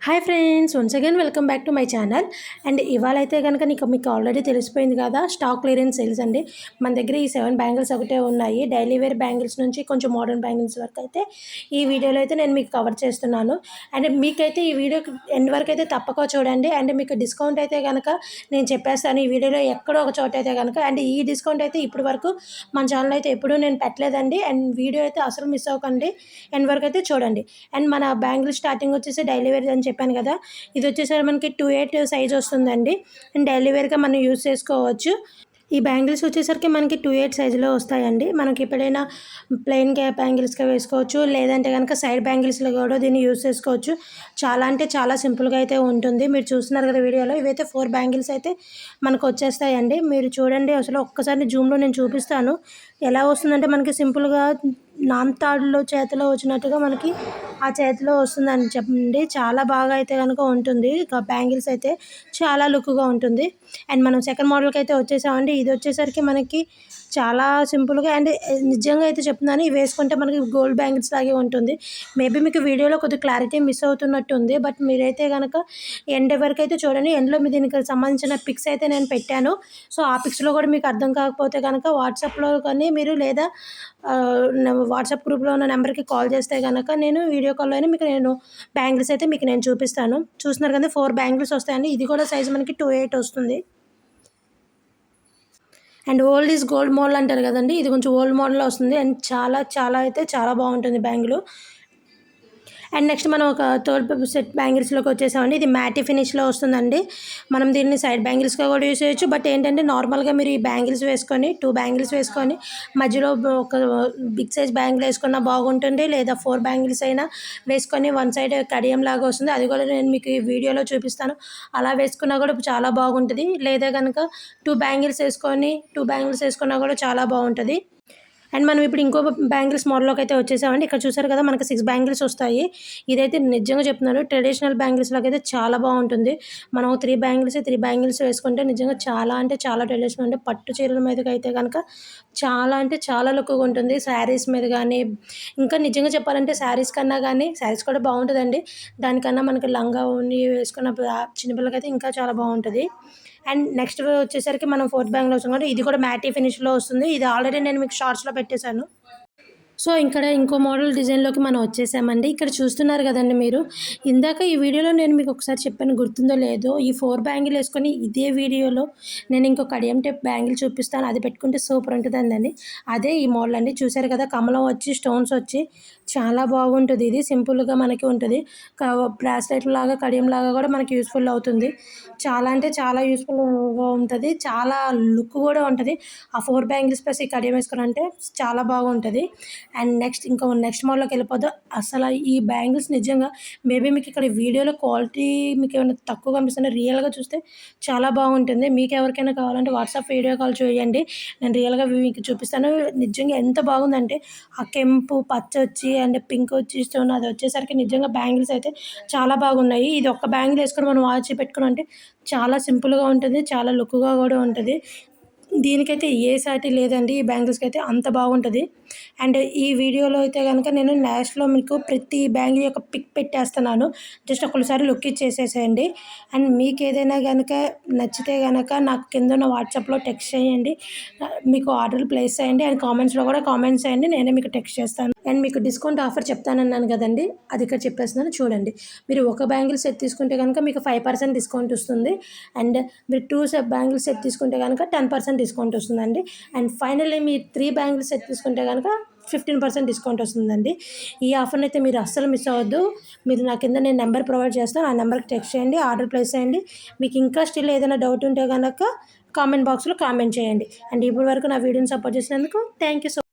Hi friends, once again welcome back to my channel. And ఇవాళ అయితే కనుక మీకు ఆల్రెడీ తెలిసిపోయింది కదా, స్టాక్ క్లియరెన్స్ సేల్స్ అండి. మన దగ్గర ఈ 7 బ్యాంగిల్స్ ఒకటే ఉన్నాయి. డైలీ వేర్ బ్యాంగిల్స్ నుంచి కొంచెం మోడర్న్ బ్యాంగిల్స్ వరకు అయితే ఈ వీడియోలో అయితే నేను మీకు కవర్ చేస్తున్నాను. అండ్ మీకైతే ఈ వీడియో ఎండ్ వరకు అయితే తప్పక చూడండి. అండ్ మీకు డిస్కౌంట్ అయితే కనుక నేను చెప్పేస్తాను ఈ వీడియోలో ఎక్కడో ఒక చోట అయితే కనుక. అండ్ ఈ డిస్కౌంట్ అయితే ఇప్పటి వరకు మన ఛానల్ అయితే ఎప్పుడూ నేను పెట్టలేదండి. అండ్ వీడియో అయితే అసలు మిస్ అవ్వకండి, ఎండ్ వరకు అయితే చూడండి. అండ్ మన బ్యాంగిల్ స్టార్టింగ్ వచ్చేసి డైలీ వేర్ అని చెప్పాను కదా, ఇది వచ్చేసరికి మనకి 2/8 సైజ్ వస్తుందండి. అండ్ డైలీ వేర్గా మనం యూజ్ చేసుకోవచ్చు. ఈ బ్యాంగిల్స్ వచ్చేసరికి మనకి 2/8 సైజులో వస్తాయండి. మనకి ఎప్పుడైనా ప్లెయిన్ బ్యాంగిల్స్గా వేసుకోవచ్చు, లేదంటే కనుక సైడ్ బ్యాంగిల్స్లో కూడా దీన్ని యూజ్ చేసుకోవచ్చు. చాలా అంటే చాలా సింపుల్గా అయితే ఉంటుంది. మీరు చూస్తున్నారు కదా వీడియోలో, ఇవైతే 4 బ్యాంగిల్స్ అయితే మనకు వచ్చేస్తాయండి. మీరు చూడండి, అసలు ఒక్కసారి జూమ్లో నేను చూపిస్తాను ఎలా వస్తుందంటే, మనకి సింపుల్గా నాంతాడులో చేతిలో వచ్చినట్టుగా మనకి ఆ చేతిలో వస్తుందని చెప్పండి. చాలా బాగా అయితే కనుక ఉంటుంది. బ్యాంగిల్స్ అయితే చాలా లుక్గా ఉంటుంది. అండ్ మనం సెకండ్ మోడల్కి అయితే వచ్చేసామండి. ఇది వచ్చేసరికి మనకి చాలా సింపుల్గా అండ్ నిజంగా అయితే చెప్తున్నాను, ఇవి వేసుకుంటే మనకి గోల్డ్ బ్యాంగిల్స్ లాగే ఉంటుంది. మేబీ మీకు వీడియోలో కొద్దిగా క్లారిటీ మిస్ అవుతున్నట్టు ఉంది, బట్ మీరైతే కనుక ఎండ్ వరకు అయితే చూడండి. ఎండ్లో మీ దీనికి సంబంధించిన పిక్స్ అయితే నేను పెట్టాను. సో ఆ పిక్స్లో కూడా మీకు అర్థం కాకపోతే కనుక వాట్సాప్లో కానీ మీరు లేదా వాట్సాప్ గ్రూప్లో ఉన్న నెంబర్కి కాల్ చేస్తే కనుక నేను వీడియో కాల్లోనే మీకు నేను బ్యాంగిల్స్ అయితే మీకు నేను చూపిస్తాను. చూస్తున్నారు కదా, 4 బ్యాంగిల్స్ వస్తాయండి. ఇది కూడా సైజ్ మనకి 2/8 వస్తుంది. And old is gold model అంటారు కదండి, ఇది కొంచెం ఓల్డ్ మోడల్లో వస్తుంది. అండ్ చాలా చాలా అయితే చాలా బాగుంటుంది బ్యాంగిల్. అండ్ నెక్స్ట్ మనం ఒక థర్డ్ సెట్ బ్యాంగిల్స్లోకి వచ్చేసామండి. ఇది మ్యాటీ ఫినిష్లో వస్తుందండి. మనం దీన్ని సైడ్ బ్యాంగిల్స్గా కూడా యూస్ చేయొచ్చు. బట్ ఏంటంటే నార్మల్గా మీరు ఈ బ్యాంగిల్స్ వేసుకొని 2 బ్యాంగిల్స్ వేసుకొని మధ్యలో ఒక బిగ్ సైజ్ బ్యాంగిల్ వేసుకున్నా బాగుంటుంది, లేదా 4 బ్యాంగిల్స్ అయినా వేసుకొని వన్ సైడ్ కడియం లాగా వస్తుంది. అది కూడా నేను మీకు ఈ వీడియోలో చూపిస్తాను. అలా వేసుకున్నా కూడా చాలా బాగుంటుంది. లేదా కనుక 2 బ్యాంగిల్స్ వేసుకున్నా కూడా చాలా బాగుంటుంది. అండ్ మనం ఇప్పుడు ఇంకో బ్యాంగిల్స్ మోడల్లోకి అయితే వచ్చేసామండి. ఇక్కడ చూసారు కదా, మనకి 6 బ్యాంగిల్స్ వస్తాయి. ఇదైతే నిజంగా చెప్తున్నాను, ట్రెడిషనల్ బ్యాంగిల్స్లోకి అయితే చాలా బాగుంటుంది. మనం 3 బ్యాంగిల్స్ వేసుకుంటే నిజంగా చాలా అంటే చాలా ట్రెడిషనల్. అంటే పట్టు చీరల మీదకి అయితే కనుక చాలా అంటే చాలా లుక్గా ఉంటుంది. శారీస్ మీద కానీ, ఇంకా నిజంగా చెప్పాలంటే శారీస్ కన్నా కానీ, శారీస్ కూడా బాగుంటుందండి, దానికన్నా మనకి లంగా ఓణి వేసుకున్నప్పుడు చిన్నపిల్లలకైతే ఇంకా చాలా బాగుంటుంది. అండ్ నెక్స్ట్ వచ్చేసరికి మనం 4th బ్యాంగిల్ వస్తుంది కాబట్టి ఇది కూడా మ్యాటీ ఫినిష్లో వస్తుంది. ఇది ఆల్రెడీ నేను మీకు షార్ట్స్లో పెట్టేశాను. సో ఇక్కడ ఇంకో మోడల్ డిజైన్లోకి మనం వచ్చేసామండి. ఇక్కడ చూస్తున్నారు కదండి మీరు, ఇందాక ఈ వీడియోలో నేను మీకు ఒకసారి చెప్పాను, గుర్తుందో లేదో, ఈ 4 బ్యాంగిల్ వేసుకొని ఇదే వీడియోలో నేను ఇంకో కడియం టైప్ బ్యాంగిల్ చూపిస్తాను, అది పెట్టుకుంటే సూపర్ ఉంటుందండి. అదే ఈ మోడల్ అండి. చూసారు కదా, కమలం వచ్చి స్టోన్స్ వచ్చి చాలా బాగుంటుంది. ఇది సింపుల్గా మనకి ఉంటుంది. బ్రాస్లెట్ లాగా కడియం లాగా కూడా మనకి యూస్ఫుల్ అవుతుంది. చాలా అంటే చాలా యూస్ఫుల్గా ఉంటుంది. చాలా లుక్ కూడా ఉంటుంది. ఆ 4 బ్యాంగిల్స్ ప్లస్ ఈ కడియం వేసుకుని చాలా బాగుంటుంది. అండ్ నెక్స్ట్ మోడల్లోకి వెళ్ళిపోద్దాం. అసలు ఈ బ్యాంగిల్స్ నిజంగా మేబీ మీకు ఇక్కడ వీడియోలో క్వాలిటీ మీకు ఏమైనా తక్కువ కనిపిస్తుంది, రియల్గా చూస్తే చాలా బాగుంటుంది. మీకు ఎవరికైనా కావాలంటే వాట్సాప్ వీడియో కాల్ చేయండి, నేను రియల్గా మీకు చూపిస్తాను. నిజంగా ఎంత బాగుందంటే, ఆ కెంపు పచ్చ వచ్చి అండ్ పింక్ వచ్చి స్టోన్ అది వచ్చేసరికి నిజంగా బ్యాంగిల్స్ అయితే చాలా బాగున్నాయి. ఇది ఒక్క బ్యాంగిల్ వేసుకొని మనం వాచ్ పెట్టుకుని అంటే చాలా సింపుల్గా ఉంటుంది, చాలా లుక్గా కూడా ఉంటుంది. దీనికైతే ఏ సాటి లేదండి, ఈ బ్యాంగిల్స్కి అయితే అంత బాగుంటుంది. అండ్ ఈ వీడియోలో అయితే కనుక నేను లాస్ట్లో మీకు ప్రతి బ్యాంగిల్ యొక్క పిక్ పెట్టేస్తున్నాను. జస్ట్ ఒకసారి లుక్ ఇచ్చేసేసేయండి. అండ్ మీకు ఏదైనా కనుక నచ్చితే కనుక నాకు కింద ఉన్న వాట్సాప్లో టెక్స్ట్ చేయండి, మీకు ఆర్డర్ ప్లేస్ చేయండి. అండ్ కామెంట్స్లో కూడా కామెంట్స్ చేయండి, నేనే మీకు టెక్స్ట్ చేస్తాను. అండ్ మీకు డిస్కౌంట్ ఆఫర్ చెప్తానన్నాను కదండి, అది ఇక్కడ చెప్పేస్తున్నాను చూడండి. మీరు ఒక బ్యాంగిల్ సెట్ తీసుకుంటే కనుక మీకు 5% డిస్కౌంట్ వస్తుంది. అండ్ మీరు 2 బ్యాంగిల్ సెట్ తీసుకుంటే కనుక 10% డిస్కౌంట్ వస్తుందండి. అండ్ ఫైనల్లీ మీరు 3 బ్యాంగిల్ సెట్ తీసుకుంటే కనుక 15% డిస్కౌంట్ వస్తుందండి. ఈ ఆఫర్ని అయితే మీరు అస్సలు మిస్ అవ్వద్దు. మీరు నా కింద నేను నెంబర్ ప్రొవైడ్ చేస్తాను, ఆ నెంబర్కి టెక్స్ట్ చేయండి, ఆర్డర్ ప్లేస్ చేయండి. మీకు ఇంకా స్టిల్ ఏదైనా డౌట్ ఉంటే కనుక కామెంట్ బాక్స్లో కామెంట్ చేయండి. అండ్ ఇప్పటి వరకు నా వీడియోని సపోర్ట్ చేసినందుకు థ్యాంక్ యూ సో